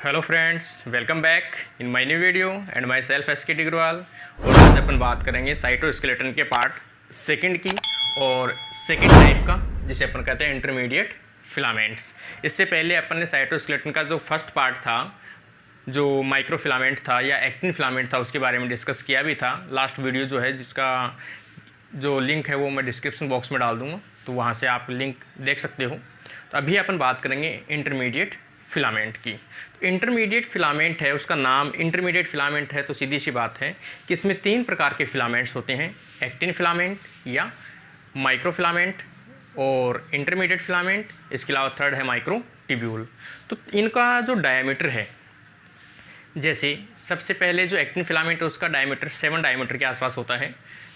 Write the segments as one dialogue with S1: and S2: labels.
S1: Hello friends, welcome back in my new video and my self S के टिग्रवाल। और आज अपन बात करेंगे साइटोस्केलेटन के पार्ट सेकंड की और सेकंड टाइप का, जिसे अपन कहते हैं इंटरमीडिएट फिलामेंट्स। इससे पहले अपन ने साइटोस्केलेटन का जो फर्स्ट पार्ट था, जो माइक्रोफिलामेंट था या एक्टिन फिलामेंट था, उसके बारे में डिस्कस किया भी था। लास्ट वीडियो जो है, जिसका जो लिंक है वो मैं डिस्क्रिप्शन बॉक्स में डाल दूँगा, तो वहाँ से आप लिंक देख सकते हो। तो अभी अपन बात करेंगे इंटरमीडिएट फिलामेंट की। तो इंटरमीडिएट फिलामेंट है, उसका नाम इंटरमीडिएट फिलामेंट है, तो सीधी सी बात है कि इसमें 3 प्रकार के फिलामेंट्स होते हैं: एक्टिन फिलामेंट या माइक्रोफिलामेंट और इंटरमीडिएट फिलामेंट। इसके अलावा थर्ड है माइक्रोट्यूब्यूल। तो इनका जो डायमीटर है, जैसे सबसे पहले जो एक्टिन फिलामेंट है उसका डायमीटर 7 डायमीटर के आसपास होता है,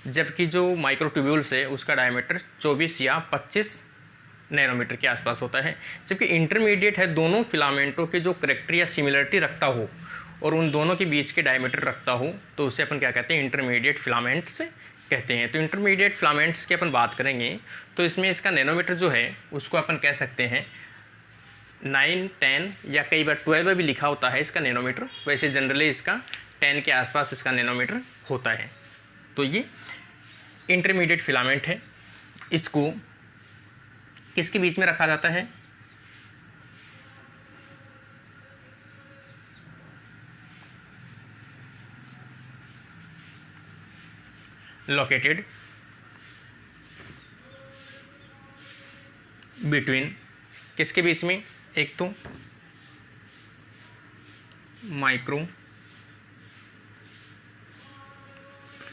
S1: जबकि जो माइक्रोट्यूब्यूल्स है उसका डायमीटर 24 या 25 नैनोमीटर के आसपास होता है। जबकि इंटरमीडिएट है, दोनों फिलामेंटों के जो करेक्टर या सिमिलरिटी रखता हो और उन दोनों के बीच के डायमीटर रखता हो, तो उसे अपन क्या कहते हैं, इंटरमीडिएट फिलामेंट्स कहते हैं। तो इंटरमीडिएट फिलामेंट्स की अपन बात करेंगे तो इसमें इसका नैनोमीटर जो है उसको अपन कह सकते हैं 9, 10 या कई बार 12 भी लिखा होता है इसका नैनोमीटर। वैसे जनरली इसका 10 के आसपास इसका नैनोमीटर होता है। तो ये इंटरमीडिएट फिलामेंट है। इसको किसके बीच में रखा जाता है? लोकेटेड बिटवीन, किसके बीच में? एक तो माइक्रो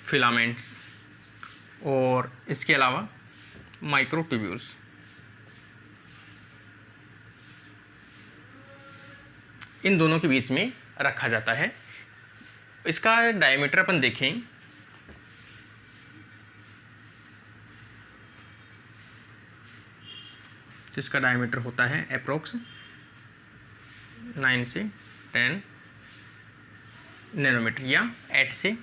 S1: फिलामेंट्स और इसके अलावा माइक्रोट्यूब्यूल्स। इन दोनों के बीच में रखा जाता है। इसका डायमीटर अपन देखें, जिसका डायमीटर होता है अप्रोक्स 9 से 10 नैनोमीटर या 8 से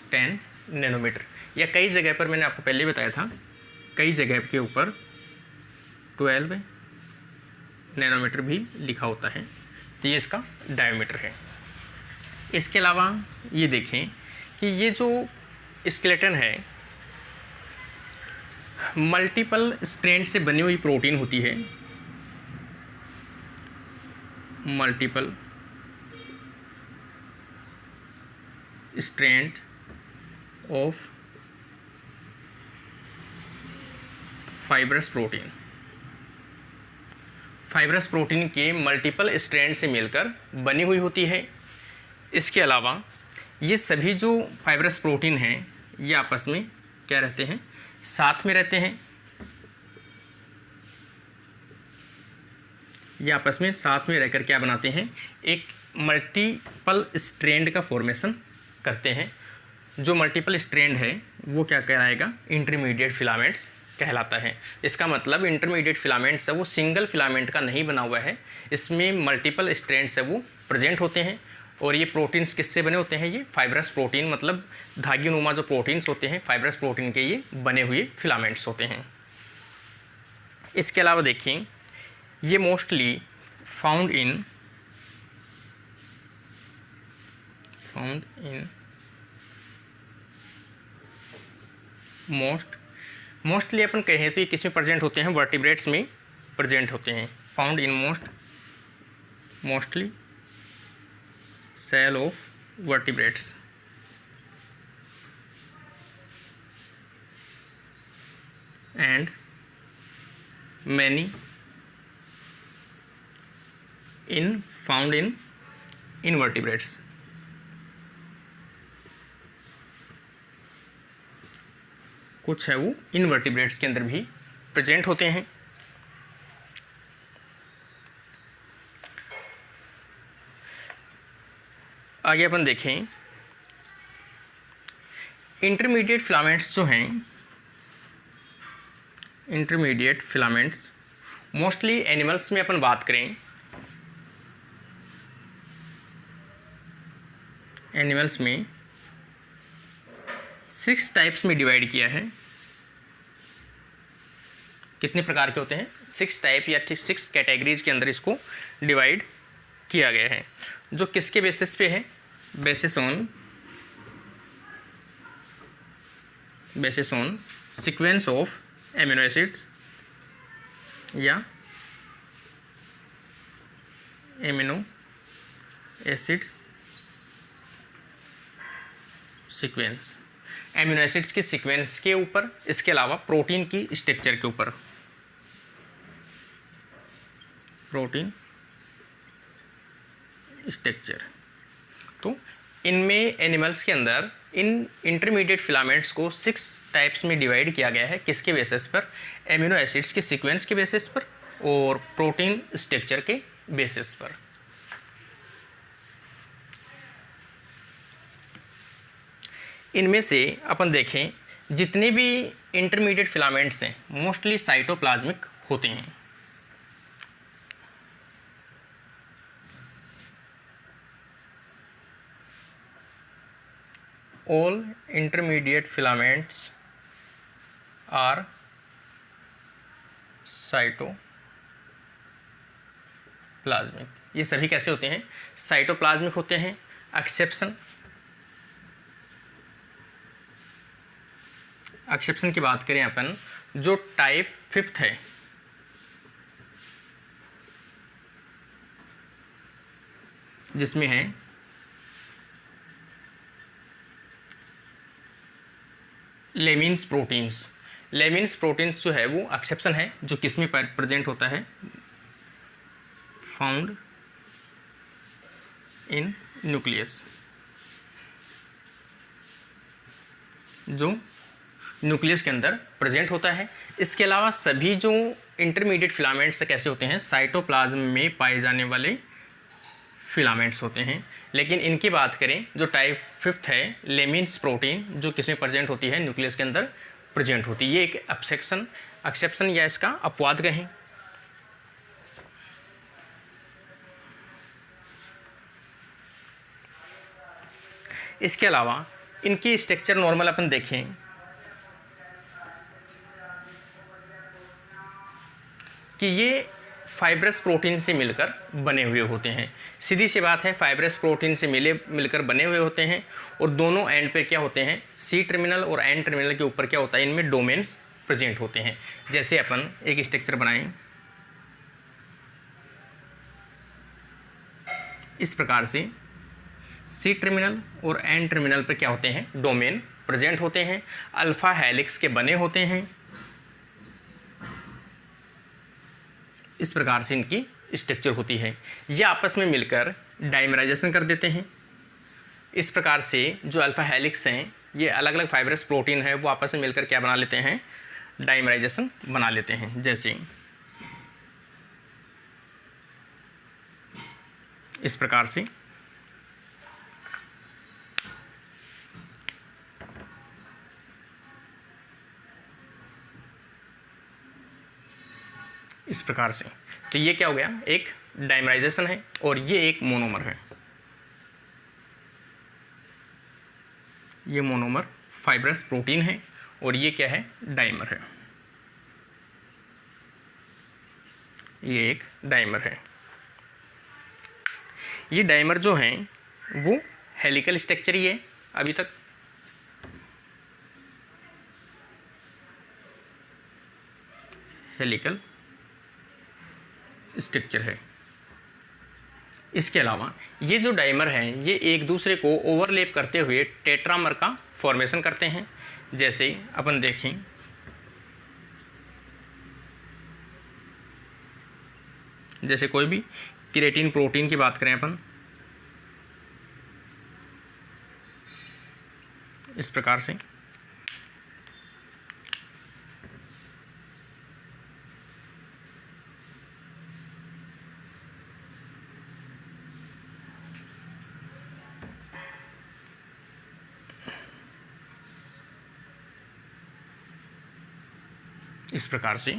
S1: 10 नैनोमीटर, या कई जगह पर मैंने आपको पहले बताया था, कई जगह के ऊपर 12 नैनोमीटर भी लिखा होता है। तो ये इसका डायमीटर है। इसके अलावा ये देखें कि ये जो स्केलेटन है, मल्टीपल स्ट्रैंड से बनी हुई प्रोटीन होती है। Multiple strand of fibrous protein. Fibrous protein के मल्टीपल स्ट्रैंड से मिलकर बनी हुई होती है। इसके अलावा ये सभी जो फाइब्रस प्रोटीन हैं ये आपस में क्या रहते हैं? साथ में रहते हैं। ये आपस में साथ में रहकर क्या बनाते हैं? एक मल्टीपल स्ट्रैंड का फॉर्मेशन करते हैं। जो मल्टीपल स्ट्रैंड है वो क्या कहलाएगा? इंटरमीडिएट फिलामेंट्स कहलाता है। इसका मतलब इंटरमीडिएट फिलामेंट्स है वो सिंगल फिलामेंट का नहीं बना हुआ है, इसमें मल्टीपल स्ट्रैंड्स है वो प्रेजेंट होते हैं। और ये प्रोटीन्स किससे बने होते हैं? ये फाइब्रस प्रोटीन, मतलब धागीनुमा जो प्रोटीन्स होते हैं फाइब्रस प्रोटीन के, ये बने हुए फिलामेंट्स होते हैं। इसके अलावा देखिए, ये मोस्टली फाउंड इन मोस्टली अपन कहें तो ये किस में प्रेजेंट होते हैं? वर्टिब्रेट्स में प्रेजेंट होते हैं। Found in mostly cell of vertebrates and many in found in invertebrates. कुछ है वो इनवर्टिब्रेट्स के अंदर भी प्रेजेंट होते हैं। आगे अपन देखें, इंटरमीडिएट फिलामेंट्स जो हैं, इंटरमीडिएट फिलामेंट्स मोस्टली एनिमल्स में अपन बात करें, एनिमल्स में 6 टाइप्स में डिवाइड किया है। कितने प्रकार के होते हैं? 6 टाइप या 6 कैटेगरीज के अंदर इसको डिवाइड किया गया है, जो किसके बेसिस पे है, basis on sequence of amino acids या amino acid sequence, amino acids की सीक्वेंस के ऊपर, इसके अलावा प्रोटीन की स्ट्रक्चर के ऊपर, प्रोटीन स्ट्रक्चर। तो इनमें एनिमल्स के अंदर इन इंटरमीडिएट फिलामेंट्स को 6 टाइप्स में डिवाइड किया गया है, किसके बेसिस पर, एमिनो एसिड्स की सीक्वेंस के बेसिस पर और प्रोटीन स्ट्रक्चर के बेसिस पर। इनमें से अपन देखें, जितने भी इंटरमीडिएट फिलामेंट्स हैं मोस्टली साइटोप्लाज्मिक होते हैं। All intermediate filaments are cytoplasmic. ये सभी कैसे होते हैं, साइटोप्लाज्मिक होते हैं। एक्सेप्शन की बात करें अपन, जो टाइप 5th है, जिसमें है लेमिन्स प्रोटीन्स। लेमिन्स प्रोटीन्स जो है वो एक्सेप्शन है, जो किस में प्रेजेंट होता है, फाउंड इन न्यूक्लियस, जो न्यूक्लियस के अंदर प्रेजेंट होता है। इसके अलावा सभी जो इंटरमीडिएट फिलामेंट्स कैसे होते हैं, साइटोप्लाज्म में पाए जाने वाले फिलामेंट्स होते हैं। लेकिन इनकी बात करें, जो टाइप 5th है लेमिन्स प्रोटीन, जो किसमें प्रेजेंट होती है, न्यूक्लियस के अंदर प्रेजेंट होती है। ये एक एक्सेप्शन या इसका अपवाद कहें। इसके अलावा इनकी स्ट्रक्चर नॉर्मल अपन देखें कि ये फाइब्रस प्रोटीन से मिलकर बने हुए होते हैं। सीधी सी बात है, फाइब्रस प्रोटीन से मिलकर बने हुए होते हैं और दोनों एंड पे क्या होते हैं, सी टर्मिनल और एन टर्मिनल के ऊपर क्या होता है, इनमें डोमेन्स प्रेजेंट होते हैं। जैसे अपन एक स्ट्रक्चर बनाएं इस प्रकार से, सी टर्मिनल और एन टर्मिनल पर क्या होते हैं, डोमेन प्रेजेंट होते हैं, अल्फा हेलिक्स के बने होते हैं। इस प्रकार से इनकी स्ट्रक्चर होती है। ये आपस में मिलकर डाइमराइजेशन कर देते हैं। इस प्रकार से जो अल्फा हेलिक्स हैं, ये अलग अलग फाइब्रस प्रोटीन है, वो आपस में मिलकर क्या बना लेते हैं, डाइमराइजेशन बना लेते हैं। जैसे इस प्रकार से इस प्रकार से। तो ये क्या हो गया, एक डाइमराइजेशन है और ये एक मोनोमर है। ये मोनोमर फाइब्रस प्रोटीन है और ये क्या है, डाइमर है। ये एक डाइमर है। ये डाइमर जो हैं वो हेलिकल स्ट्रक्चर ही है अभी तक। हेलिकल स्ट्रक्चर है। इसके अलावा ये जो डाइमर हैं ये एक दूसरे को ओवरलैप करते हुए टेट्रामर का फॉर्मेशन करते हैं। जैसे अपन देखें, जैसे कोई भी केराटिन प्रोटीन की बात करें अपन, इस प्रकार से इस प्रकार से।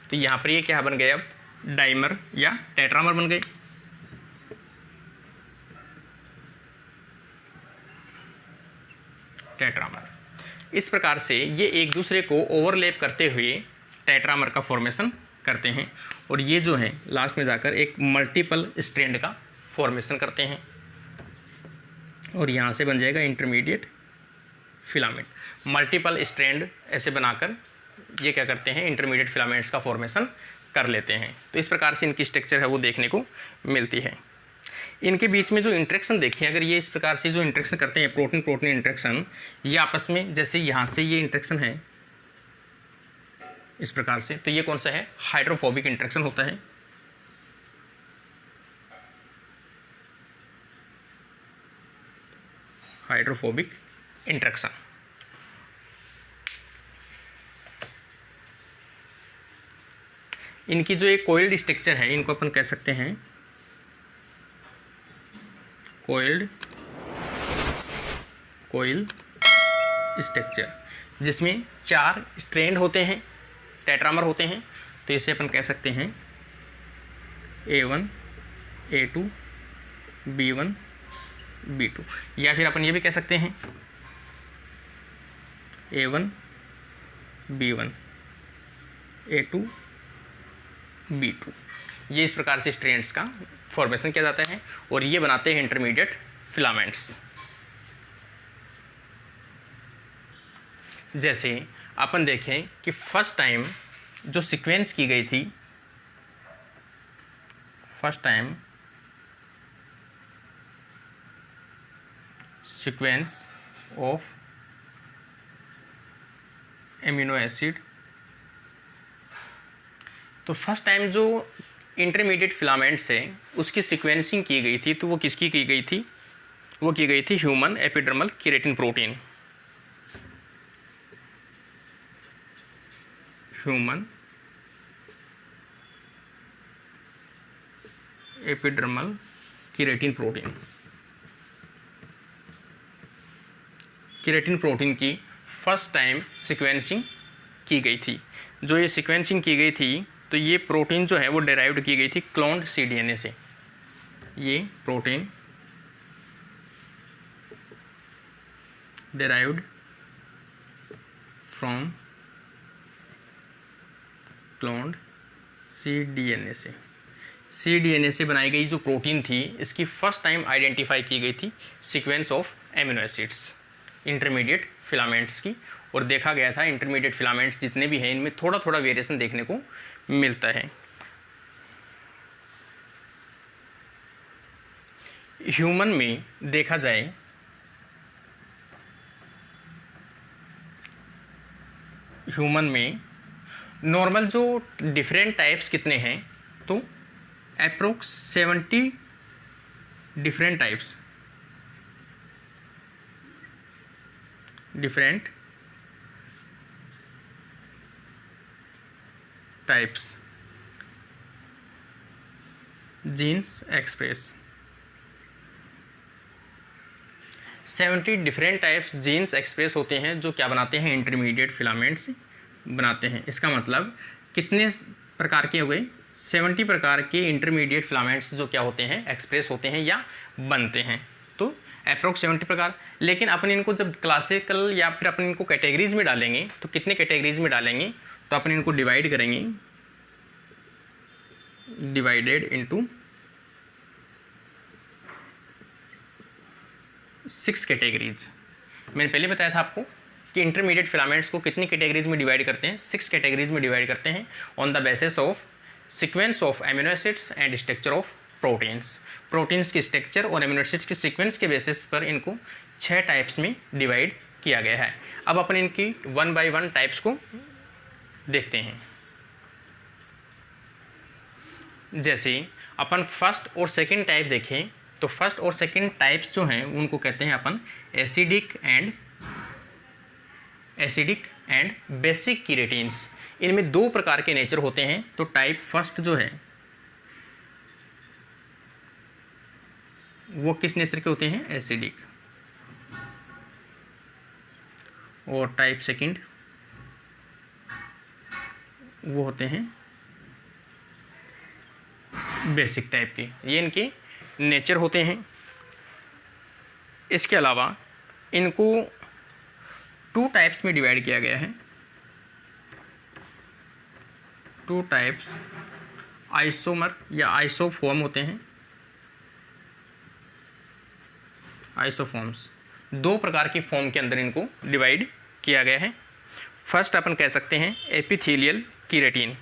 S1: तो यहाँ पर ये क्या बन गए, अब डाइमर या टेट्रामर बन गए। टेट्रामर इस प्रकार से ये एक दूसरे को ओवरलैप करते हुए टेट्रामर का फॉर्मेशन करते हैं और ये जो है लास्ट में जाकर एक मल्टीपल स्ट्रैंड का फॉर्मेशन करते हैं और यहाँ से बन जाएगा इंटरमीडिएट फिलामेंट। मल्टीपल स्ट्रैंड ऐसे बनाकर ये क्या करते हैं, इंटरमीडिएट फिलामेंट्स का फॉर्मेशन कर लेते हैं। तो इस प्रकार से इनकी स्ट्रक्चर है वो देखने को मिलती है। इनके बीच में जो इंटरेक्शन देखिए, अगर ये इस प्रकार से जो इंटरेक्शन करते हैं प्रोटीन प्रोटीन इंटरेक्शन, ये आपस में जैसे यहाँ से ये इंटरेक्शन है इस प्रकार से, तो ये कौन सा है, हाइड्रोफोबिक इंटरेक्शन होता है। Hydrophobic interaction. इनकी जो एक कोइल्ड स्ट्रक्चर है, इनको अपन कह सकते हैं कोइल स्ट्रक्चर, जिसमें 4 स्ट्रैंड होते हैं, टेट्रामर होते हैं। तो इसे अपन कह सकते हैं A1 A2 B1 B2, या फिर अपन ये भी कह सकते हैं A1 B1 A2 B2। ये इस प्रकार से स्ट्रैंड्स का फॉर्मेशन किया जाता है और ये बनाते हैं इंटरमीडिएट फिलामेंट्स। जैसे अपन देखें कि फर्स्ट टाइम जो सीक्वेंस की गई थी, first time sequence of amino acid, तो फर्स्ट टाइम जो इंटरमीडिएट फिलामेंट्स है उसकी सीक्वेंसिंग की गई थी, तो वो किसकी की गई थी, वो की गई थी human epidermal keratin protein, human epidermal keratin protein. Keratin protein की फर्स्ट टाइम सीक्वेंसिंग की गई थी। जो ये सीक्वेंसिंग की गई थी, तो ये प्रोटीन जो है वो डेराइव्ड की गई थी क्लोन्ड cDNA से। ये protein derived from cloned cDNA से। cDNA से बनाई गई जो प्रोटीन थी, इसकी फर्स्ट टाइम आइडेंटिफाई की गई थी sequence of amino acids intermediate filaments की, और देखा गया था इंटरमीडिएट फिलामेंट्स जितने भी हैं इनमें थोड़ा थोड़ा वेरिएशन देखने को मिलता है। ह्यूमन में देखा जाए ह्यूमन में नॉर्मल जो डिफरेंट टाइप्स कितने हैं, तो approx 70 different types, different types genes express, 70 different types genes express होते हैं जो क्या बनाते हैं, इंटरमीडिएट फिलामेंट्स बनाते हैं। इसका मतलब कितने प्रकार के हो गए, 70 प्रकार के इंटरमीडिएट फिलामेंट्स जो क्या होते हैं, एक्सप्रेस होते हैं या बनते हैं। तो अप्रोक्स 70 प्रकार। लेकिन अपन इनको जब क्लासिकल या फिर अपन इनको कैटेगरीज में डालेंगे, तो कितने कैटेगरीज में डालेंगे, तो अपन इनको डिवाइड करेंगे, डिवाइडेड इनटू 6 कैटेगरीज। मैंने पहले बताया था आपको कि इंटरमीडिएट फिलामेंट्स को कितनी कैटेगरीज में डिवाइड करते हैं, 6 कैटेगरीज में डिवाइड करते हैं on the basis of sequence of amino acids and structure of proteins. Proteins की स्ट्रक्चर और एमिनो एसिड्स के सीक्वेंस के बेसिस पर इनको 6 टाइप्स में डिवाइड किया गया है। अब अपन इनकी 1 बाय 1 टाइप्स को देखते हैं। जैसे अपन फर्स्ट और सेकंड टाइप देखें, तो फर्स्ट और सेकंड टाइप्स जो हैं उनको कहते हैं अपन एसिडिक एंड बेसिक केराटिन्स। इनमें 2 प्रकार के नेचर होते हैं। तो टाइप फर्स्ट जो है वो किस नेचर के होते हैं, एसिडिक, और टाइप सेकंड वो होते हैं बेसिक टाइप के। ये इनके नेचर होते हैं। इसके अलावा इनको 2 टाइप्स में डिवाइड किया गया है। 2 टाइप्स आइसोमर या आइसोफॉर्म होते हैं, आइसोफॉर्म्स, दो प्रकार की फॉर्म के अंदर इनको डिवाइड किया गया है। फर्स्ट अपन कह सकते हैं एपिथेलियल कीरेटिन,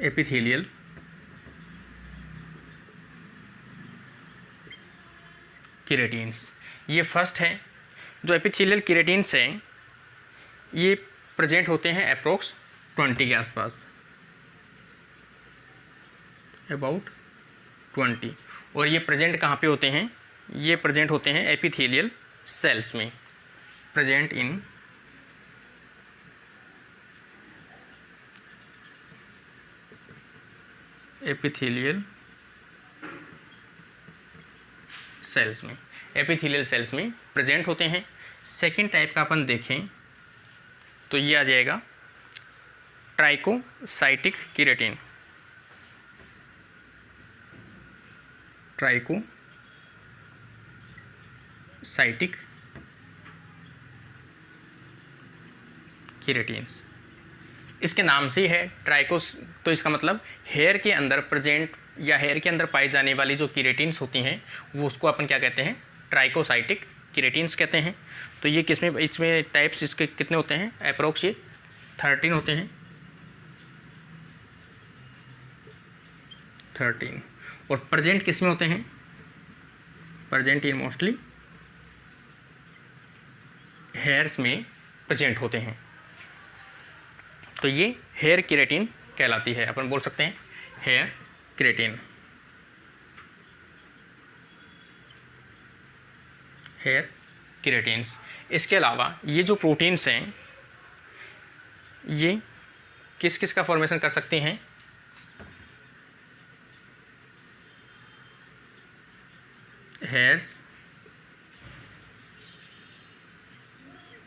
S1: एपिथेलियल कीरेटिन्स, ये फर्स्ट है। जो एपिथेलियल कीरेटिन्स हैं ये प्रेजेंट होते हैं अप्रोक्स 20 के आसपास, अबाउट 20, और ये प्रेजेंट कहाँ पे होते हैं? ये प्रेजेंट होते हैं एपिथेलियल सेल्स में, प्रेजेंट इन एपिथेलियल सेल्स में, एपिथेलियल सेल्स में प्रेजेंट होते हैं। सेकेंड टाइप का अपन देखें तो ये आ जाएगा ट्राइकोसाइटिक कीरेटिन, ट्राइकोसाइटिक कीरेटिन्स। इसके नाम से ही है ट्राइकोस, तो इसका मतलब हेयर के अंदर प्रेजेंट या हेयर के अंदर पाई जाने वाली जो कीरेटिन्स होती हैं वो उसको अपन क्या कहते हैं? ट्राइकोसाइटिक कीरेटिन्स कहते हैं। तो ये किसमें, इसमें टाइप्स इसके कितने होते हैं? अप्रोक्स 13 होते हैं, 13। और प्रेजेंट किस में होते हैं? प्रेजेंट इन मोस्टली हेयर्स में प्रेजेंट होते हैं। तो ये हेयर केराटिन कहलाती है, अपन बोल सकते हैं हेयर केराटिन, हेयर केराटिन्स। इसके अलावा ये जो प्रोटीन्स हैं ये किस किस का फॉर्मेशन कर सकते हैं? हेयर्स,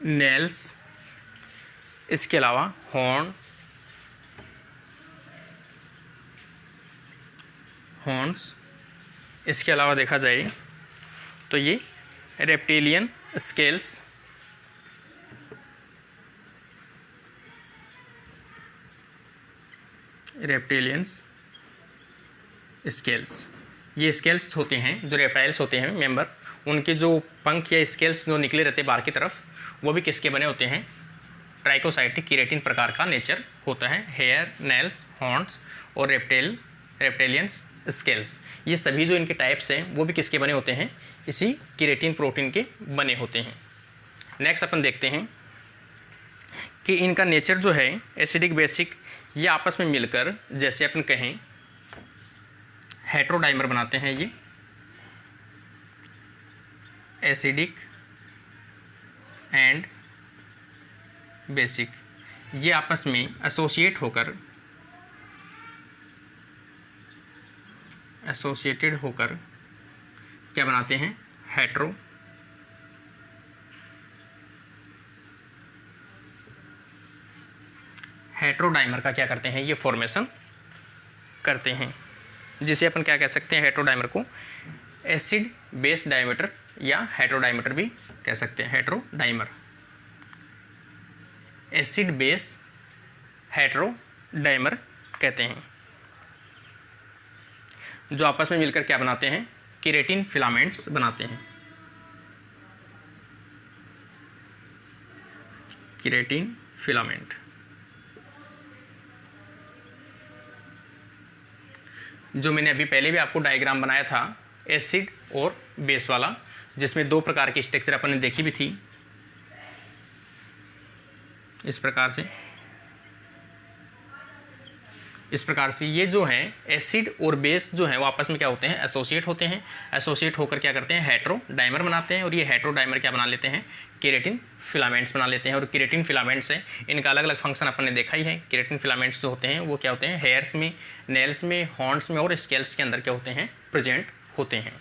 S1: नेल्स, इसके अलावा हॉर्न्स, इसके अलावा देखा जाए तो ये रेप्टिलियन स्केल्स, रेप्टिलियंस स्केल्स, ये स्केल्स होते हैं जो रेप्टाइल्स होते हैं मेंबर, उनके जो पंख या स्केल्स जो निकले रहते हैं बाहर की तरफ, वो भी किसके बने होते हैं? ट्राइकोसाइटिक कीरेटिन प्रकार का नेचर होता है। हेयर, नेल्स, हॉर्न्स और रेप्टिलियंस स्केल्स, ये सभी जो इनके टाइप्स हैं वो भी किसके बने होते हैं? इसी कीरेटिन प्रोटीन के बने होते हैं। नेक्स्ट अपन देखते हैं कि इनका नेचर जो है एसिडिक बेसिक, ये आपस में मिलकर जैसे अपन कहें हेटेरोडाइमर बनाते हैं। ये एसिडिक एंड बेसिक, ये आपस में एसोसिएटेड होकर क्या बनाते हैं? हेटेरोडाइमर का क्या करते हैं? ये फॉर्मेशन करते हैं, जिसे अपन क्या कह सकते हैं? हेटेरोडाइमर को एसिड बेस डायमीटर या हेटेरोडाइमर भी कह सकते हैं। हेटेरोडाइमर, एसिड बेस हेटेरोडाइमर कहते हैं, जो आपस में मिलकर क्या बनाते हैं? केराटिन फिलामेंट्स बनाते हैं। केराटिन फिलामेंट, जो मैंने अभी पहले भी आपको डायग्राम बनाया था एसिड और बेस वाला, जिसमें दो प्रकार की स्ट्रक्चर अपन ने देखी भी थी। इस प्रकार से ये जो हैं एसिड और बेस जो हैं वो आपस में क्या होते हैं? एसोसिएट होते हैं। एसोसिएट होकर क्या करते हैं? हेटेरोडाइमर बनाते हैं, और ये हेटेरोडाइमर क्या बना लेते हैं? केराटिन फिलामेंट्स बना लेते हैं। और केराटिन फिलामेंट्स हैं, इनका अलग अलग फंक्शन अपन ने देखा ही है। केराटिन फिलामेंट्स जो होते हैं वो क्या होते हैं? हेयर्स में, नेल्स में, हॉर्न्स में और स्केल्स के अंदर क्या होते हैं? प्रेजेंट होते हैं।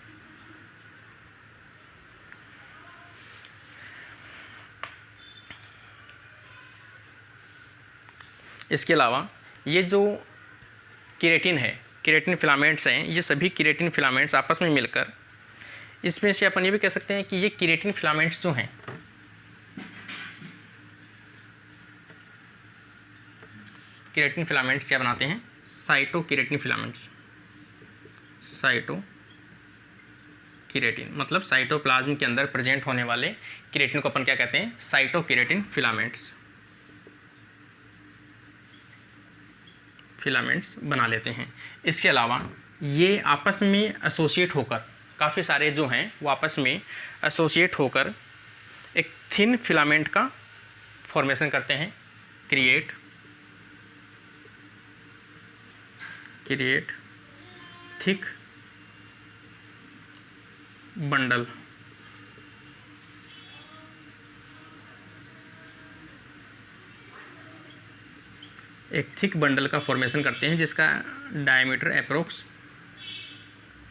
S1: इसके अलावा ये जो केराटिन है, केराटिन फिलामेंट्स हैं, ये सभी केराटिन फिलामेंट्स आपस में मिलकर, इसमें से अपन ये भी कह सकते हैं कि ये केराटिन फिलामेंट्स जो हैं केराटिन फिलामेंट्स क्या बनाते हैं? साइटोकेराटिन फिलामेंट्स। साइटोकेराटिन मतलब साइटोप्लाज्म के अंदर प्रेजेंट होने वाले केराटिन को अपन क्या कहते हैं? साइटोकेराटिन फिलामेंट्स बना लेते हैं। इसके अलावा ये आपस में एसोसिएट होकर, काफ़ी सारे जो हैं वो आपस में एसोसिएट होकर एक थिन फिलामेंट का फॉर्मेशन करते हैं। Create thick bundle. एक थिक बंडल का फॉर्मेशन करते हैं जिसका डायमीटर अप्रोक्स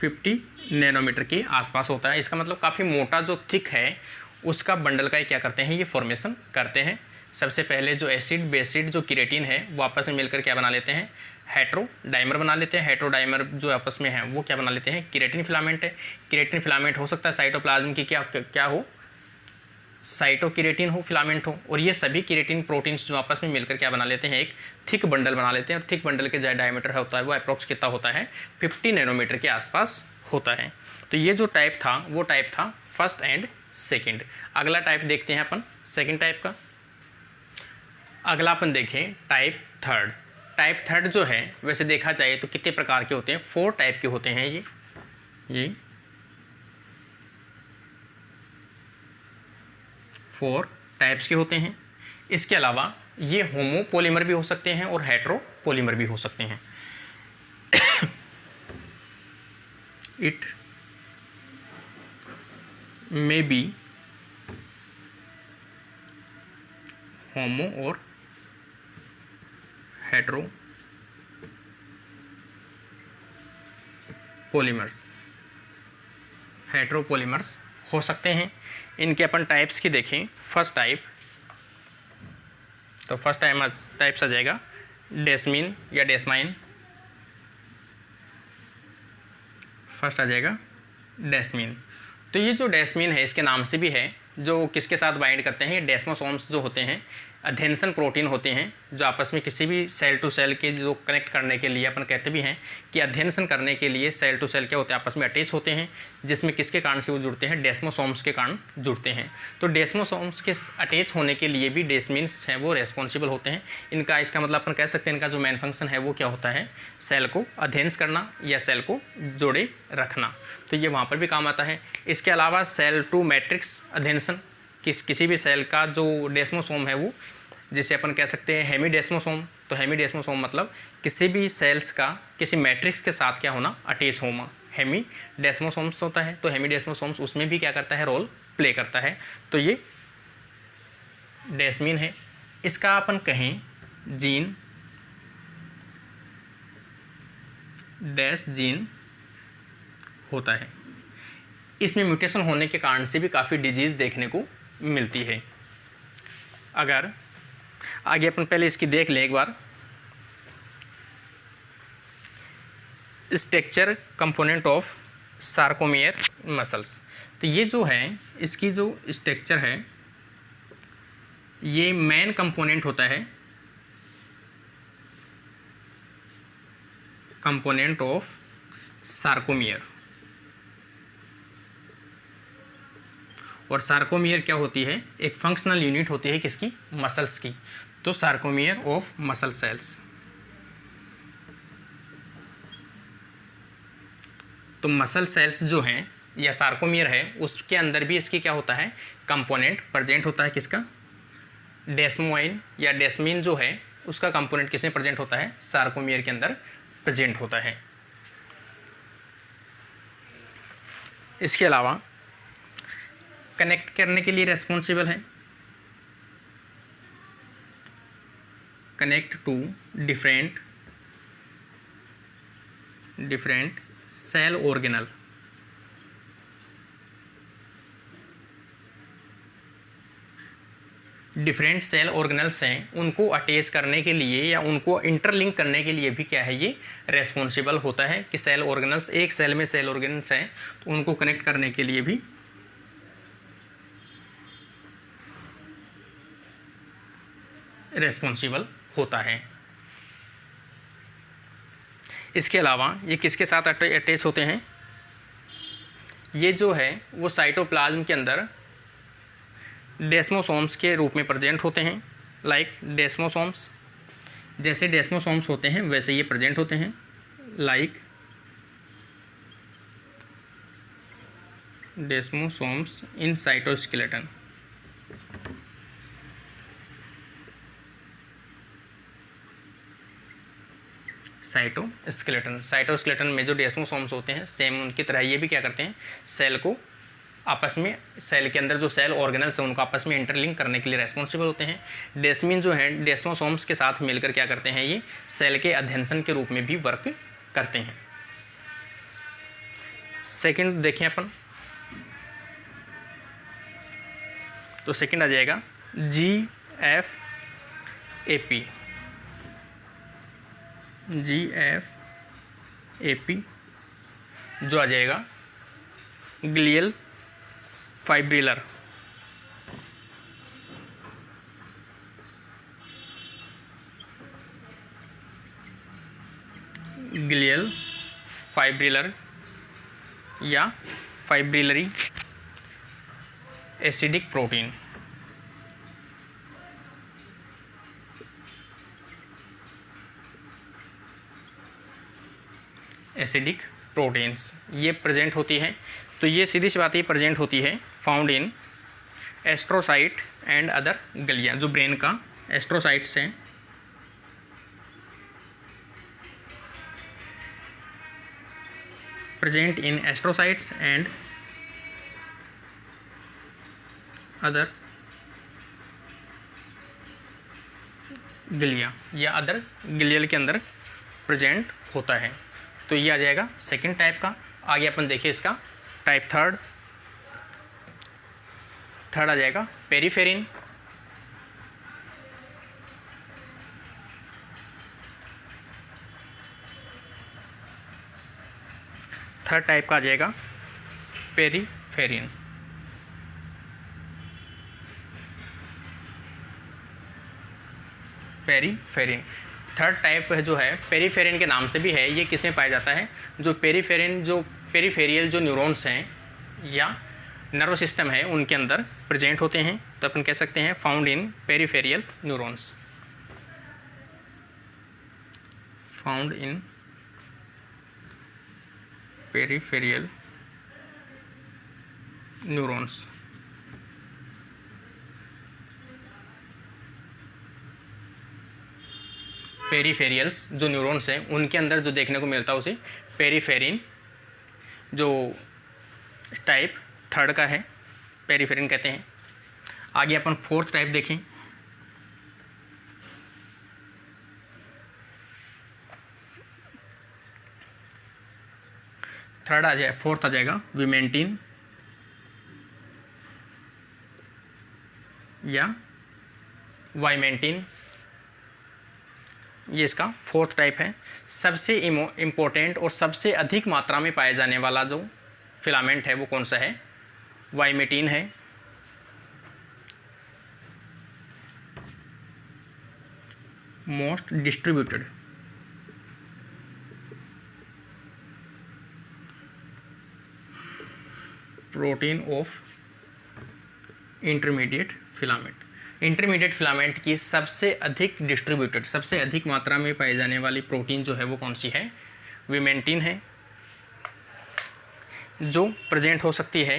S1: 50 नैनोमीटर के आसपास होता है। इसका मतलब काफ़ी मोटा जो थिक है उसका बंडल का क्या करते हैं? ये फॉर्मेशन करते हैं। सबसे पहले जो एसिड बेसिड जो केराटिन है वो आपस में मिलकर क्या बना लेते हैं? हेट्रोडाइमर बना लेते हैं। हेट्रोडाइमर जो आपस में है वो क्या बना लेते हैं? केराटिन फिलामेंट है। केराटिन फिलामेंट हो सकता है साइटोप्लाज्म की क्या हो? साइटोकेराटिन हो, फिलामेंट हो। और ये सभी केराटिन प्रोटीन्स जो आपस में मिलकर क्या बना लेते हैं? एक थिक बंडल बना लेते हैं। और थिक बंडल के जो डायमीटर होता है वो अप्रोक्स कितना होता है? 50 नैनोमीटर के आसपास होता है। तो ये जो टाइप था वो टाइप था फर्स्ट एंड सेकेंड। अगला टाइप देखते हैं अपन सेकेंड टाइप का। अगला अपन देखें टाइप थर्ड। टाइप थर्ड जो है वैसे देखा जाए तो कितने प्रकार के होते हैं? 4 टाइप के होते हैं। ये 4 टाइप्स के होते हैं। इसके अलावा ये होमोपोलीमर भी हो सकते हैं और हेट्रोपोलीमर भी हो सकते हैं। इट मे बी होमो और हेट्रोपोलीमर्स हो सकते हैं। इनके अपन टाइप्स की देखें। फर्स्ट टाइप, तो फर्स्ट टाइप्स आ जाएगा डेस्मीन या डेस्माइन। फर्स्ट आ जाएगा डेस्मीन। तो ये जो डेस्मीन है इसके नाम से भी है, जो किसके साथ बाइंड करते हैं? डेस्मोसोम्स जो होते हैं अध्येंसन प्रोटीन होते हैं जो आपस में किसी भी सेल टू सेल के जो कनेक्ट करने के लिए अपन कहते भी हैं कि अध्येंसन करने के लिए सेल टू सेल क्या होते हैं? आपस में अटैच होते हैं, जिसमें किसके कारण से वो जुड़ते हैं? डेस्मोसोम्स के कारण जुड़ते हैं। तो डेस्मोसोम्स के अटैच होने के लिए भी डेस्मीन्स हैं वो रेस्पॉन्सिबल होते हैं। इसका मतलब अपन कह सकते हैं इनका जो मेन फंक्शन है वो क्या होता है? सेल को अध्येंस करना या सेल को जोड़े रखना। तो ये वहाँ पर भी काम आता है। इसके अलावा सेल टू मैट्रिक्स अध्येंसन, किसी भी सेल का जो डेस्मोसोम है वो, जिसे अपन कह सकते हैं हेमीडेस्मोसोम। तो हेमीडेस्मोसोम मतलब किसी भी सेल्स का किसी मैट्रिक्स के साथ क्या होना? अटैच होना। हेमीडेस्मोसोम्स होता है। तो हेमीडेस्मोसोम्स उसमें भी क्या करता है? रोल प्ले करता है। तो ये डेस्मीन है। इसका अपन कहें जीन, डैश जीन होता है। इसमें म्यूटेशन होने के कारण से भी काफ़ी डिजीज़ देखने को मिलती है। अगर आगे अपन पहले इसकी देख लें एक बार, structure component of sarcomere muscles. तो ये जो है इसकी जो स्ट्रक्चर है ये मेन कंपोनेंट होता है कंपोनेंट ऑफ सार्कोमियर। और सार्कोमियर क्या होती है? एक फंक्शनल यूनिट होती है किसकी? मसल्स की। तो सार्कोमियर ऑफ मसल सेल्स। तो मसल सेल्स जो हैं या सार्कोमियर है उसके अंदर भी इसकी क्या होता है? कंपोनेंट प्रेजेंट होता है। किसका? डेस्मोइन या डेस्मीन जो है उसका कंपोनेंट किसमें प्रेजेंट होता है? सार्कोमियर के अंदर प्रेजेंट होता है। इसके अलावा कनेक्ट करने के लिए रेस्पॉन्सिबल है, connect to different cell organelle. Different cell organelles हैं उनको अटैच करने के लिए या उनको इंटरलिंक करने के लिए भी क्या है? ये रेस्पॉन्सिबल होता है कि सेल ऑर्गेनल्स, एक सेल में सेल ऑर्गेनल्स हैं तो उनको कनेक्ट करने के लिए भी रेस्पॉन्सिबल होता है। इसके अलावा ये किसके साथ अटैच होते हैं, ये जो है वो साइटोप्लाज्म के अंदर डेस्मोसोम्स के रूप में प्रेजेंट होते हैं। लाइक डेस्मोसोम्स, जैसे डेस्मोसोम्स होते हैं वैसे ये प्रेजेंट होते हैं। लाइक डेस्मोसोम्स इन साइटोस्केलेटन। साइटोस्केलेटन में जो डेस्मोसोम्स होते हैं सेम उनकी तरह ये भी क्या करते हैं, सेल को आपस में, सेल के अंदर जो सेल ऑर्गेनल्स हैं उनको आपस में इंटरलिंक करने के लिए रेस्पॉन्सिबल होते हैं। डेस्मिन जो है डेस्मोसोम्स के साथ मिलकर क्या करते हैं, ये सेल के अध्ययन के रूप में भी वर्क करते हैं। सेकंड देखें अपन, तो सेकंड आ जाएगा GFAP। GFAP जो आ जाएगा ग्लियल फाइब्रिलर। ग्लियल फाइब्रिलर या फाइब्रिलरी एसिडिक प्रोटीन। एसिडिक प्रोटीन्स ये प्रेजेंट होती है। तो ये सीधी सी बात, ये प्रेजेंट होती है found in astrocyte and other गलिया, जो ब्रेन का एस्ट्रोसाइट्स हैं, present in astrocytes and other गलिया या अदर गिलियल के अंदर प्रेजेंट होता है। तो ये आ जाएगा सेकंड टाइप का। आगे अपन देखिए इसका टाइप थर्ड आ जाएगा पेरीफेरिन। थर्ड टाइप का आ जाएगा पेरीफेरिन। पेरीफेरिन थर्ड टाइप जो है पेरीफेरिन के नाम से भी है। ये किसमें पाया जाता है, जो पेरीफेरिन, जो पेरीफेरियल जो न्यूरॉन्स हैं या नर्व सिस्टम है उनके अंदर प्रेजेंट होते हैं। तो अपन कह सकते हैं found in peripheral neurons. Found in peripheral neurons. Peripherals जो न्यूरॉन्स हैं उनके अंदर जो देखने को मिलता है उसे पेरीफेरिन जो टाइप थर्ड का है पेरीफेरिन कहते हैं। आगे अपन फोर्थ टाइप देखें। थर्ड आ जाए, फोर्थ आ जाएगा विमेंटिन या वाइमेंटिन। ये इसका फोर्थ टाइप है। सबसे इम्पोर्टेंट और सबसे अधिक मात्रा में पाए जाने वाला जो फिलामेंट है वो कौन सा है, वाइमेटिन है। Most distributed protein of intermediate filament. Intermediate filament की सबसे अधिक डिस्ट्रीब्यूटेड, सबसे अधिक मात्रा में पाई जाने वाली प्रोटीन जो है वो कौन सी है, विमेंटिन है, जो प्रेजेंट हो सकती है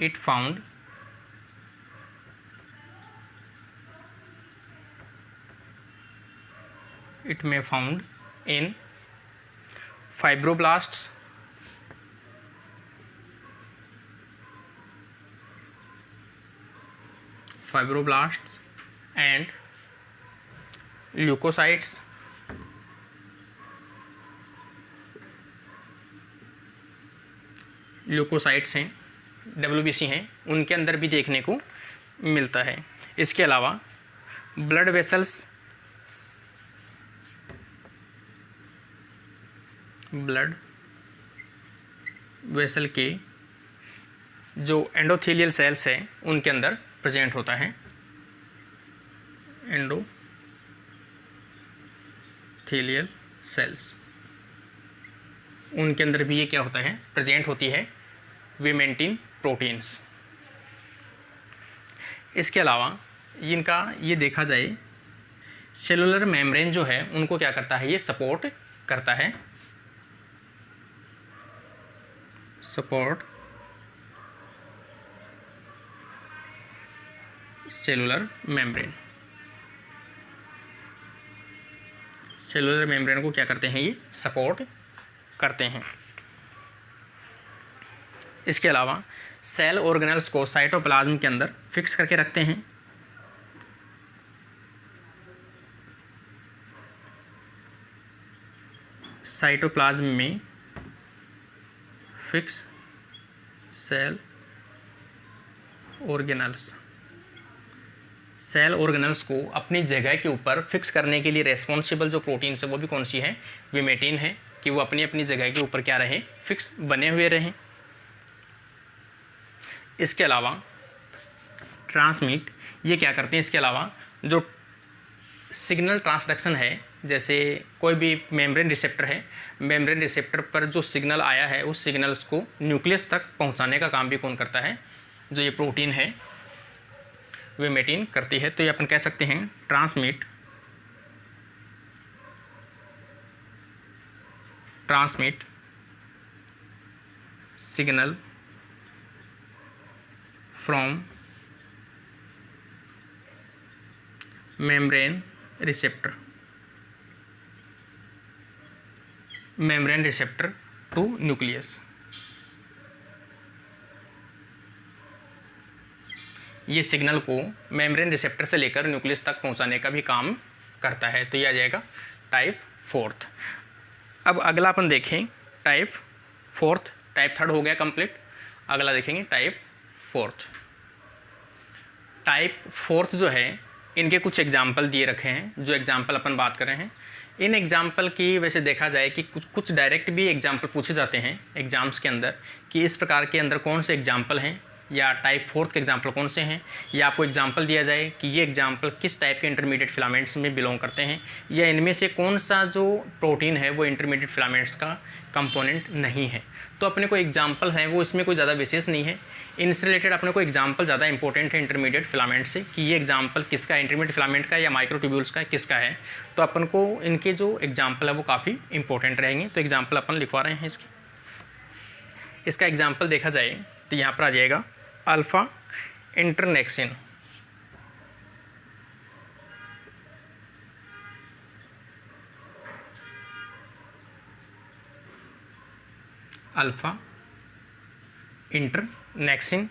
S1: it may found in fibroblasts, and leukocytes, leukocytes हैं, WBC हैं, उनके अंदर भी देखने को मिलता है। इसके अलावा ब्लड वेसल्स, ब्लड वेसल के जो एंडोथेलियल सेल्स हैं उनके अंदर प्रेजेंट होता है एंडोथेलियल सेल्स। उनके अंदर भी ये क्या होता है, प्रेजेंट होती है विमेंटिन प्रोटीन्स। इसके अलावा इनका ये देखा जाए सेलुलर मेम्ब्रेन जो है उनको क्या करता है, ये सपोर्ट करता है, support cellular membrane. Cellular membrane को क्या करते हैं, ये सपोर्ट करते हैं। इसके अलावा सेल ऑर्गेनेल्स को साइटोप्लाज्म के अंदर फिक्स करके रखते हैं। साइटोप्लाज्म में fix cell organelles, cell organelles को अपनी जगह के ऊपर फिक्स करने के लिए रेस्पॉन्सिबल जो प्रोटीन्स है वो भी कौन सी है, विमेटिन है, कि वो अपनी अपनी जगह के ऊपर क्या रहे, फिक्स बने हुए रहें। इसके अलावा ट्रांसमिट ये क्या करते हैं, इसके अलावा जो सिग्नल ट्रांसडक्शन है, जैसे कोई भी मेम्ब्रेन रिसेप्टर है, मेम्ब्रेन रिसेप्टर पर जो सिग्नल आया है उस सिग्नल्स को न्यूक्लियस तक पहुंचाने का काम भी कौन करता है, जो ये प्रोटीन है विमेटिन करती है। तो ये अपन कह सकते हैं transmit signal from membrane receptor to nucleus. ये सिग्नल को मेम्ब्रेन रिसेप्टर से लेकर न्यूक्लियस तक पहुंचाने का भी काम करता है। तो ये आ जाएगा टाइप 4। अब अगला अपन देखें टाइप 4, टाइप 3 हो गया कंप्लीट। अगला देखेंगे टाइप 4। टाइप 4 जो है इनके कुछ एग्जाम्पल दिए रखे हैं, जो एग्जाम्पल अपन बात कर रहे हैं। इन एग्जाम्पल की वैसे देखा जाए कि कुछ डायरेक्ट भी एग्जाम्पल पूछे जाते हैं एग्ज़ाम्स के अंदर कि इस प्रकार के अंदर कौन से एग्जाम्पल हैं, या टाइप 4 के एग्जाम्पल कौन से हैं, या आपको एग्जाम्पल दिया जाए कि ये एग्जाम्पल किस टाइप के इंटरमीडिएट फिलामेंट्स में बिलोंग करते हैं, या इनमें से कौन सा जो प्रोटीन है वो इंटरमीडिएट फिलामेंट्स का कंपोनेंट नहीं है। तो अपने को एग्जाम्पल हैं वो इसमें कोई ज़्यादा विशेष नहीं है। इनसे रिलेटेड अपने को एग्जाम्पल ज़्यादा इंपॉर्टेंट है इंटरमीडिएट फिलामेंट से, कि ये एग्जाम्पल किसका है, इंटरमीडिएट फिलामेंट का या माइक्रोट्यूब्यूल्स का किसका है। तो अपन को इनके जो एग्जाम्पल है वो काफ़ी इंपॉर्टेंट रहेंगे। तो एग्जाम्पल अपन लिखवा रहे हैं इसका एग्जाम्पल देखा जाए तो यहाँ पर आ जाएगा अल्फ़ा इंटरनेक्सिन, अल्फ़ा इंटरनेक्सिन।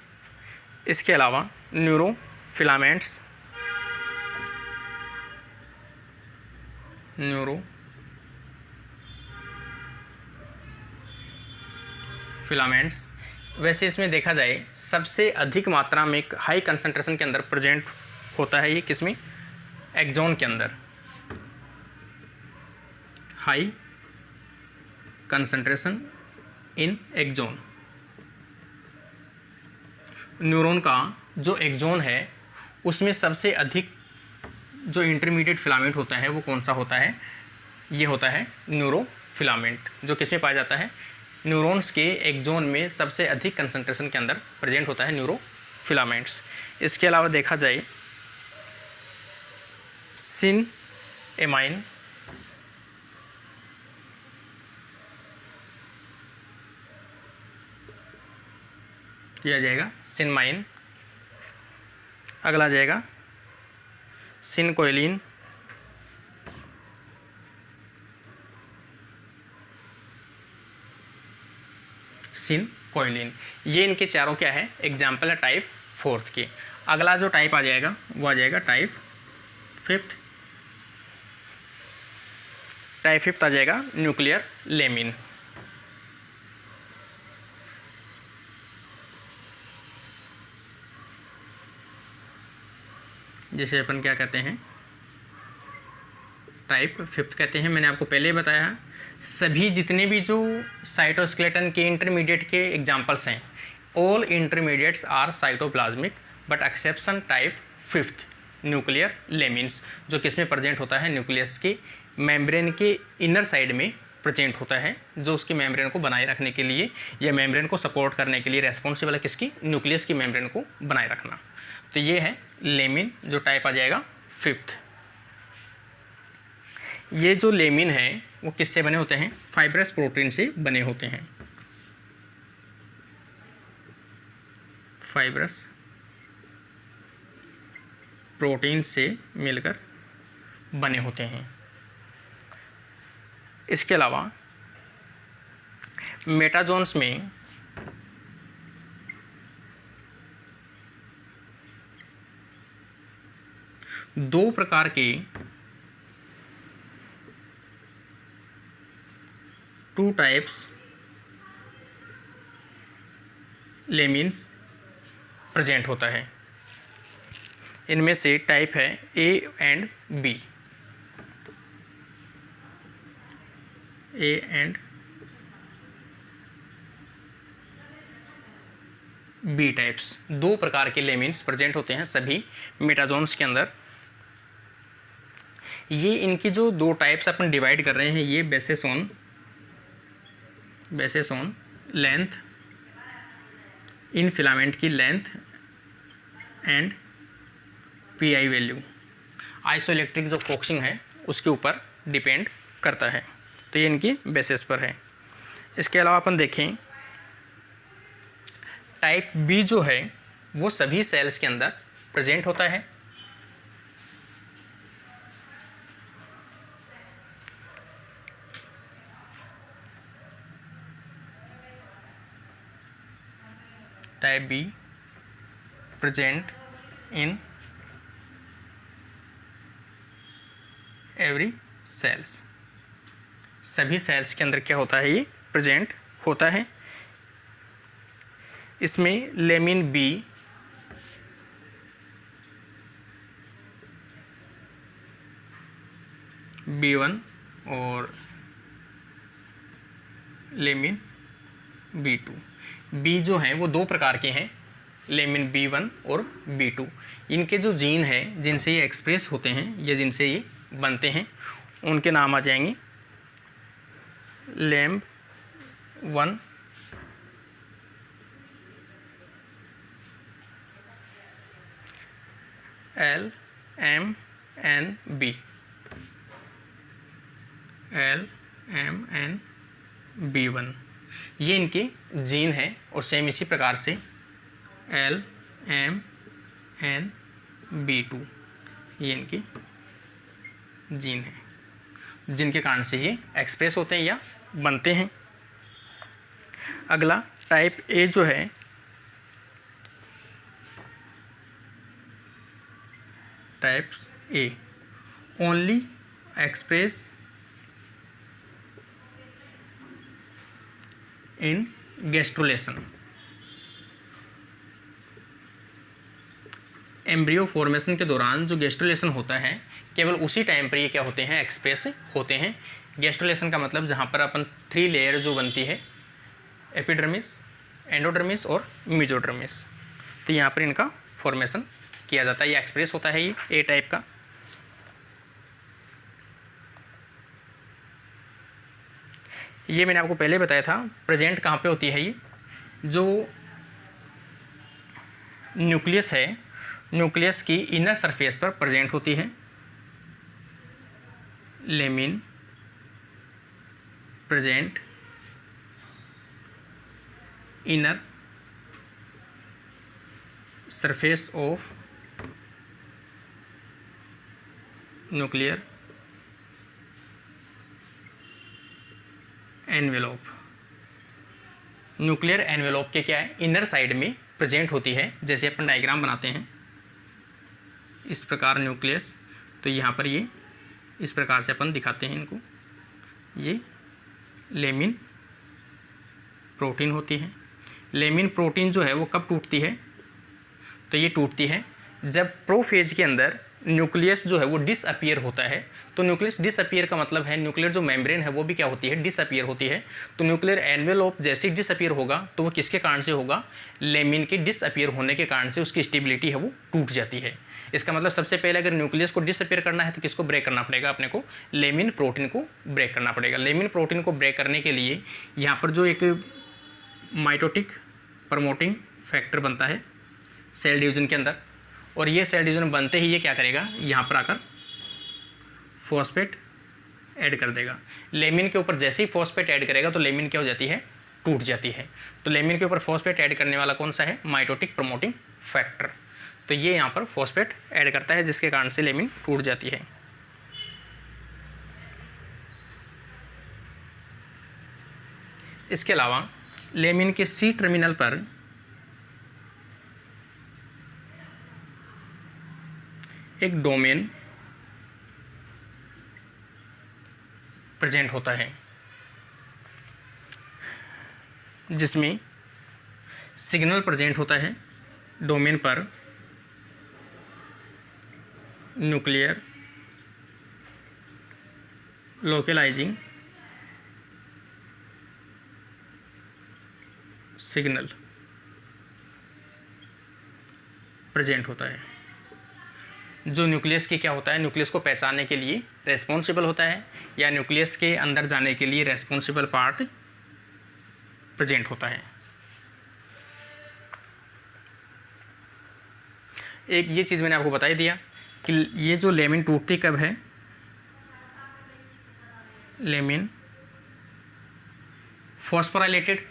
S1: इसके अलावा न्यूरोफिलामेंट्स, न्यूरोफिलामेंट्स वैसे इसमें देखा जाए सबसे अधिक मात्रा में हाई कंसंट्रेशन के अंदर प्रेजेंट होता है ये किसमें, एक्सॉन के अंदर। High concentration in axon. Neuron का जो एक्सॉन है उसमें सबसे अधिक जो इंटरमीडिएट फिलामेंट होता है वो कौन सा होता है, ये होता है न्यूरोफिलामेंट, जो किसमें पाया जाता है, न्यूरॉन्स के एक्सॉन में सबसे अधिक कंसंट्रेशन के अंदर प्रेजेंट होता है न्यूरोफिलामेंट्स। इसके अलावा देखा जाए सिन एमाइन, यह आ जाएगा सिनमाइन। अगला आ जाएगा सिनकोइलिन, सिनकोइलिन। ये इनके चारों क्या है, एग्जाम्पल है टाइप 4 के। अगला जो टाइप आ जाएगा वो आ जाएगा टाइप 5। टाइप 5 आ जाएगा न्यूक्लियर लेमिन। जैसे अपन क्या कहते हैं, टाइप 5 कहते हैं। मैंने आपको पहले बताया सभी जितने भी जो साइटोस्केलेटन के इंटरमीडिएट के एग्जांपल्स हैं, all intermediates are cytoplasmic but exception type 5 nuclear lamins, जो किसमें प्रेजेंट होता है, न्यूक्लियस के मेम्ब्रेन के इनर साइड में प्रेजेंट होता है, जो उसकी मेम्ब्रेन को बनाए रखने के लिए या मेम्ब्रेन को सपोर्ट करने के लिए रेस्पॉन्सिबल है, किसकी, न्यूक्लियस की मेम्ब्रेन को बनाए रखना। तो ये है लेमिन, जो टाइप आ जाएगा 5th। ये जो लेमिन है वो किससे बने होते हैं, फाइब्रस प्रोटीन से बने होते हैं, फाइब्रस प्रोटीन से मिलकर बने होते हैं। इसके अलावा मेटाजोन्स में दो प्रकार के 2 टाइप्स लेमिन्स प्रेजेंट होता है। इनमें से टाइप है A and B, A and B types. 2 प्रकार के लेमिन्स प्रेजेंट होते हैं सभी मेटाजोन्स के अंदर। ये इनकी जो 2 टाइप्स अपन डिवाइड कर रहे हैं, ये बेसिस ऑन लेंथ, इन फिलामेंट की length and PI value, isoelectric जो फोकसिंग है उसके ऊपर डिपेंड करता है। तो ये इनकी बेसिस पर है। इसके अलावा अपन देखें टाइप बी जो है वो सभी सेल्स के अंदर प्रेजेंट होता है। Type B present in every cells, सभी सेल्स के अंदर क्या होता है, ये प्रेजेंट होता है। इसमें लेमिन बी B1 और लेमिन B2। बी जो हैं वो 2 प्रकार के हैं, लेमिन B1 और B2। इनके जो जीन हैं जिनसे ये एक्सप्रेस होते हैं या जिनसे ये बनते हैं, उनके नाम आ जाएंगे LAMB1 LMNB, LMNB1, ये इनके जीन है। और सेम इसी प्रकार से LMNB2, ये इनकी जीन है जिनके कारण से ये एक्सप्रेस होते हैं या बनते हैं। अगला टाइप ए जो है, types A only express in gastrulation. Embryo formation के दौरान जो गैस्ट्रुलेशन होता है, केवल उसी टाइम पर ये क्या होते हैं, एक्सप्रेस होते हैं। गैस्ट्रुलेशन का मतलब जहाँ पर अपन 3 लेयर जो बनती है, एपिडर्मिस, एंडोडर्मिस और मेसोडर्मिस, तो यहाँ पर इनका फॉर्मेशन किया जाता है, ये एक्सप्रेस होता है, ये ए टाइप का। ये मैंने आपको पहले बताया था प्रेजेंट कहाँ पे होती है। ये जो न्यूक्लियस है, न्यूक्लियस की इनर सरफेस पर प्रेजेंट होती है। Lamin present inner surface of nuclear envelope. Nuclear envelope के क्या है, इनर साइड में प्रेजेंट होती है। जैसे अपन डायग्राम बनाते हैं इस प्रकार न्यूक्लियस, तो यहाँ पर ये इस प्रकार से अपन दिखाते हैं इनको। ये लेमिन प्रोटीन होती है। लेमिन प्रोटीन जो है वो कब टूटती है, तो ये टूटती है जब प्रोफेज के अंदर न्यूक्लियस जो है वो डिसअपियर होता है। तो न्यूक्लियस डिसअपियर का मतलब है न्यूक्लियर जो मेम्ब्रेन है वो भी क्या होती है, डिसअपियर होती है। तो न्यूक्लियर एनवेलोप जैसे ही डिसअपियर होगा तो वो किसके कारण से होगा, लेमिन के डिसअपियर होने के कारण से उसकी स्टेबिलिटी है वो टूट जाती है। इसका मतलब सबसे पहले अगर न्यूक्लियस को डिसअपियर करना है तो किसको ब्रेक करना पड़ेगा, अपने को लेमिन प्रोटीन को ब्रेक करना पड़ेगा। लेमिन प्रोटीन को ब्रेक करने के लिए यहाँ पर जो एक माइटोटिक प्रमोटिंग फैक्टर बनता है सेल डिवीजन के अंदर, और ये सेल डिवीजन बनते ही ये क्या करेगा, यहाँ पर आकर फॉस्फेट ऐड कर देगा। लेमिन के ऊपर जैसे ही फॉस्फेट ऐड करेगा तो लेमिन क्या हो जाती है, टूट जाती है। तो लेमिन के ऊपर फॉस्फेट ऐड करने वाला कौन सा है, माइटोटिक प्रमोटिंग फैक्टर। तो ये यहाँ पर फॉस्फेट ऐड करता है जिसके कारण से लेमिन टूट जाती है। इसके अलावा लेमिन के सी टर्मिनल पर एक डोमेन प्रेजेंट होता है जिसमें सिग्नल प्रेजेंट होता है डोमेन पर न्यूक्लियर लोकलाइजिंग सिग्नल प्रेजेंट होता है, जो न्यूक्लियस की क्या होता है, न्यूक्लियस को पहचानने के लिए रेस्पॉन्सिबल होता है या न्यूक्लियस के अंदर जाने के लिए रेस्पॉन्सिबल पार्ट प्रेजेंट होता है। एक ये चीज़ मैंने आपको बता ही दिया कि ये जो लेमिन टूटती कब है, lamin phosphorylated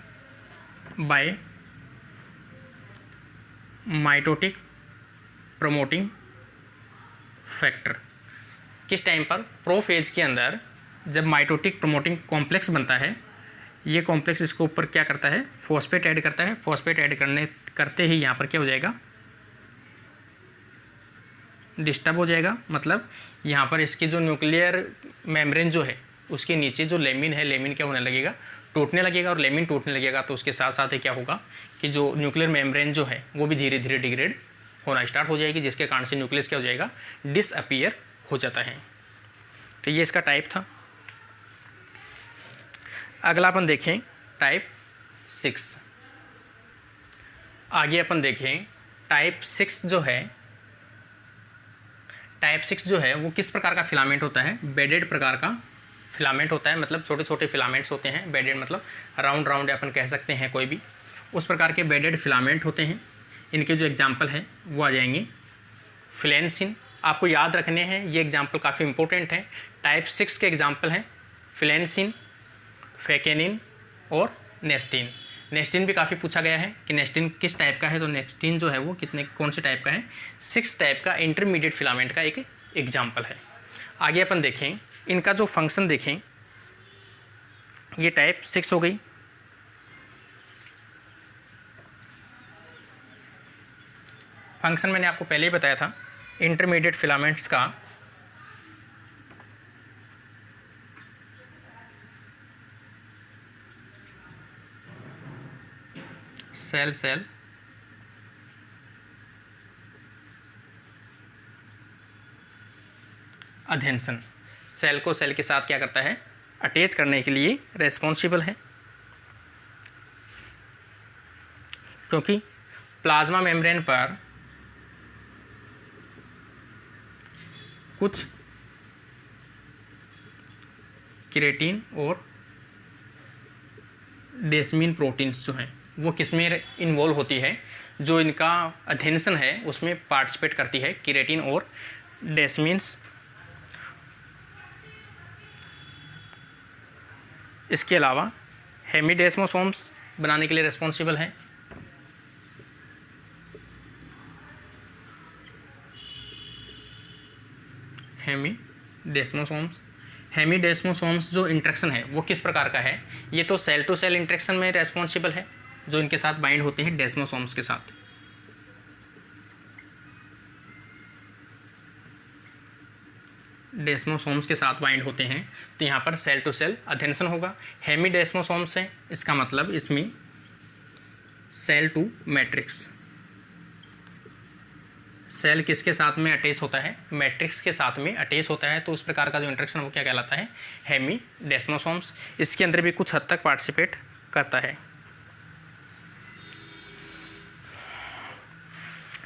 S1: by mitotic promoting factor. किस टाइम पर, प्रोफेज के अंदर जब माइटोटिक प्रमोटिंग कॉम्प्लेक्स बनता है, ये कॉम्प्लेक्स इसके ऊपर क्या करता है, फॉस्फेट ऐड करता है। फॉस्फेट ऐड करते ही यहाँ पर क्या हो जाएगा, डिस्टर्ब हो जाएगा। मतलब यहाँ पर इसकी जो न्यूक्लियर मेम्ब्रेन जो है उसके नीचे जो लेमिन है, लेमिन क्या होने लगेगा, टूटने लगेगा। और लेमिन टूटने लगेगा तो उसके साथ साथ ही क्या होगा कि जो न्यूक्लियर मेम्ब्रेन जो है वो भी धीरे धीरे डिग्रेड होना स्टार्ट हो जाएगी, जिसके कारण से न्यूक्लियस क्या हो जाएगा, डिसअपियर हो जाता है। तो ये इसका टाइप था। अगला अपन देखें टाइप 6। आगे अपन देखें टाइप 6 जो है, टाइप 6 जो है वो किस प्रकार का फिलामेंट होता है, बेडेड प्रकार का फिलामेंट होता है। मतलब छोटे छोटे फिलामेंट्स होते हैं, बेडेड मतलब राउंड राउंड अपन कह सकते हैं कोई भी, उस प्रकार के बेडेड फिलामेंट होते हैं। इनके जो एग्जाम्पल है वो आ जाएंगे फ्लेंसिन। आपको याद रखने हैं, ये एग्जाम्पल काफ़ी इंपॉर्टेंट है। टाइप 6 के एग्जाम्पल हैं फ्लेंसिन, फेकेनिन और नेस्टीन। नेस्टीन भी काफ़ी पूछा गया है कि नेस्टीन किस टाइप का है, तो नेस्टीन जो है वो कौन से टाइप का है, 6 टाइप का इंटरमीडिएट फिलामेंट का एक एग्जाम्पल है। आगे अपन देखें इनका जो फंक्शन देखें, ये टाइप 6 हो गई। फंक्शन मैंने आपको पहले ही बताया था इंटरमीडिएट फिलामेंट्स का। सेल सेल अधेंशन, सेल को सेल के साथ क्या करता है, अटैच करने के लिए रेस्पॉन्सिबल है। क्योंकि प्लाज्मा मेम्ब्रेन पर कुछ केराटिन और डेस्मिन प्रोटीन्स जो हैं वो किस में इन्वॉल्व होती है, जो इनका अधेंशन है उसमें पार्टिसिपेट करती है केराटिन और डेस्मिन्स। इसके अलावा हेमीडेस्मोसोम्स बनाने के लिए रिस्पॉन्सिबल है। हेमीडेस्मोसोम्स, हेमीडेस्मोसोम्स जो इंट्रैक्शन है वो किस प्रकार का है, ये तो सेल टू सेल इंट्रैक्शन में रेस्पॉन्सिबल है, जो इनके साथ बाइंड होते हैं डेस्मोसोम्स के साथ। डेस्मोसोम्स के साथ बाइंड होते हैं तो यहाँ पर सेल टू सेल अधेंशन होगा। हेमीडेस्मोसोम्स है, इसका मतलब इसमें सेल टू मैट्रिक्स, सेल किसके साथ में अटैच होता है, मैट्रिक्स के साथ में अटैच होता है, तो उस प्रकार का जो इंटरेक्शन वो क्या कहलाता है, हेमीडेस्मोसोम्स। इसके अंदर भी कुछ हद तक पार्टिसिपेट करता है।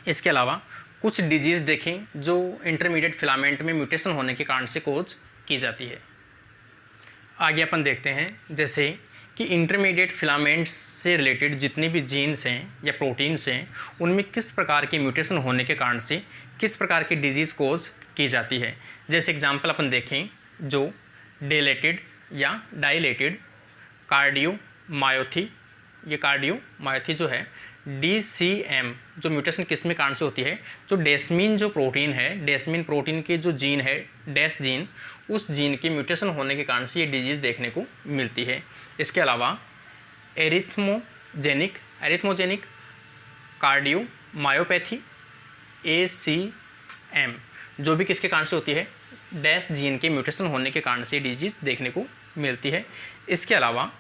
S1: इसके अलावा कुछ डिजीज़ देखें जो इंटरमीडिएट फिलामेंट में म्यूटेशन होने के कारण से कोज की जाती है। आगे अपन देखते हैं जैसे कि इंटरमीडिएट फिलामेंट्स से रिलेटेड जितने भी जीन्स हैं या प्रोटीन्स हैं उनमें किस प्रकार के म्यूटेशन होने के कारण से किस प्रकार की डिजीज़ कोज की जाती है। जैसे एग्जांपल अपन देखें जो डिलेटेड या डायलेटेड कार्डियोमायोपैथी, ये कार्डियोमायोपैथी जो है DCM जो म्यूटेशन किस में कारण से होती है, जो डेस्मीन जो प्रोटीन है, डेस्मीन प्रोटीन के जो जीन है डेस जीन, उस जीन के म्यूटेशन होने के कारण से ये डिजीज़ देखने को मिलती है। इसके अलावा एरिथमोजेनिक कार्डियोमायोपैथी ACM जो भी किसके कारण से होती है, डैश जीन के म्यूटेशन होने के कारण से डिजीज़ देखने को मिलती है। इसके अलावा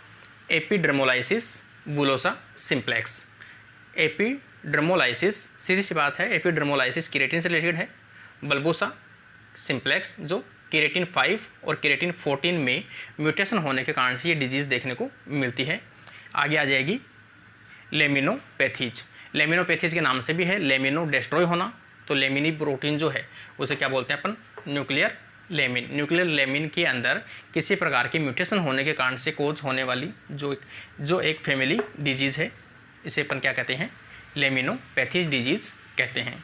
S1: एपिडर्मोलाइसिस बुलोसा सिम्प्लेक्स, एपिडर्मोलाइसिस सीधी सी बात है, एपिडर्मोलाइसिस केराटिन से रिलेटेड है। बल्बोसा सिम्प्लेक्स जो केराटिन 5 और केराटिन 14 में म्यूटेशन होने के कारण से ये डिजीज़ देखने को मिलती है। आगे आ जाएगी लेमिनोपैथीज, लेमिनोपैथीज के नाम से भी है लेमिनो डिस्ट्रॉय होना, तो लेमिनी प्रोटीन जो है उसे क्या बोलते हैं अपन, न्यूक्लियर लेमिन। न्यूक्लियर लेमिन के अंदर किसी प्रकार के म्यूटेशन होने के कारण से कोज होने वाली जो एक फैमिली डिजीज़ है, इसे अपन क्या कहते हैं, लेमिनोपैथीज डिजीज़ कहते हैं।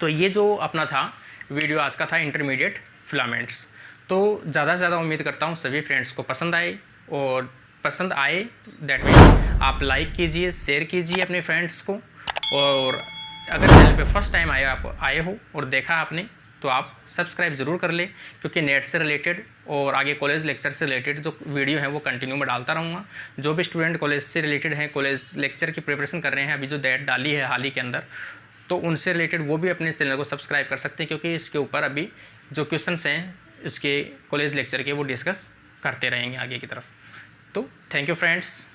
S1: तो ये जो अपना था वीडियो आज का था इंटरमीडिएट फिलामेंट्स। तो ज़्यादा से ज़्यादा उम्मीद करता हूँ सभी फ्रेंड्स को पसंद आए, और पसंद आए दैट मीन्स आप लाइक कीजिए, शेयर कीजिए अपने फ्रेंड्स को, और अगर चैनल पे फर्स्ट टाइम आप आए हो और देखा आपने तो आप सब्सक्राइब ज़रूर कर ले, क्योंकि नेट से रिलेटेड और आगे कॉलेज लेक्चर से रिलेटेड जो वीडियो है वो कंटिन्यू में डालता रहूँगा। जो भी स्टूडेंट कॉलेज से रिलेटेड हैं, कॉलेज लेक्चर की प्रिपरेशन कर रहे हैं, अभी जो डेट डाली है हाल ही के अंदर, तो उनसे रिलेटेड वो भी अपने चैनल को सब्सक्राइब कर सकते हैं, क्योंकि इसके ऊपर अभी जो क्वेश्चंस हैं इसके कॉलेज लेक्चर के वो डिस्कस करते रहेंगे आगे की तरफ। तो थैंक यू फ्रेंड्स।